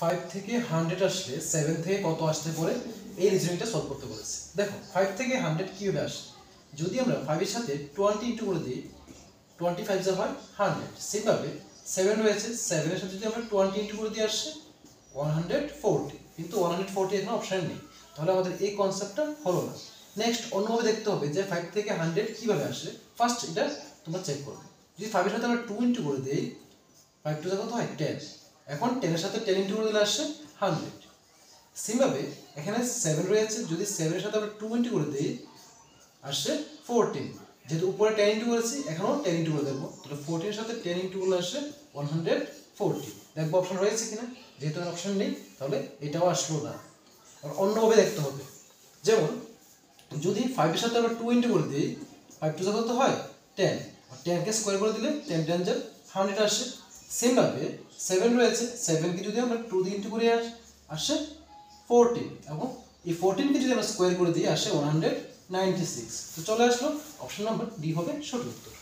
5 থেকে 100 আসলে 7 থেকে কত আসতে পারে এই রিজনিংটা সলভ করতে বলেছে। দেখো 5 থেকে 100 কিভাবে আসে, যদি আমরা 5 এর সাথে 20 ইনটু করে দিই 25 যা হয় 100, সেমভাবে 7 রয়েছে 7 এর সাথে যদি আমরা 20 ইনটু করে দিয়ে আসে 140, কিন্তু 140 এখানে অপশন নেই, তাহলে আমাদের এই কনসেপ্টটা হলো না। নেক্সট অন্যভাবে দেখতে হবে যে 5 থেকে 100 কিভাবে আসে। ফার্স্ট এটা তোমরা চেক করবে, যদি 5 এর সাথে আমরা 2 ইনটু করে দেই 5 টু কত হয় 10, এখন 10 এর সাথে 10 ইনটু করে দিলে আসে 100। সেমভাবে এখানে 7 রয়েছে, যদি 7 এর সাথে আমরা 2 ইনটু করে দিই আসে 14, যেহেতু উপরে 10 ইনটু করেছি এখানেও 10 ইনটু করে দেবো, তাহলে 14 এর সাথে 10 ইনটু করলে আসে 140। দেখবো অপশন রয়েছে কিনা, যেহেতু অপশন নেই তাহলে এটাও আসলো না। আর অন্যভাবে দেখতে হবে, যেমন যদি 5 এর সাথে আমরা 2 ইনটু করে দিই 5 টু কত হয় 10, আর 10 কে স্কয়ার করে দিলে 10 10 যা 100 আসে। সেমভাবে 7 রয়েছে, 7 কে যদি আমরা 2 দিয়ে ইনটু করে আসে 14, এবং এই 14 কে যদি আমরা স্কয়ার করে দিই আসে 196। তো চলে আসলো অপশন নাম্বার ডি হবে সঠিক উত্তর।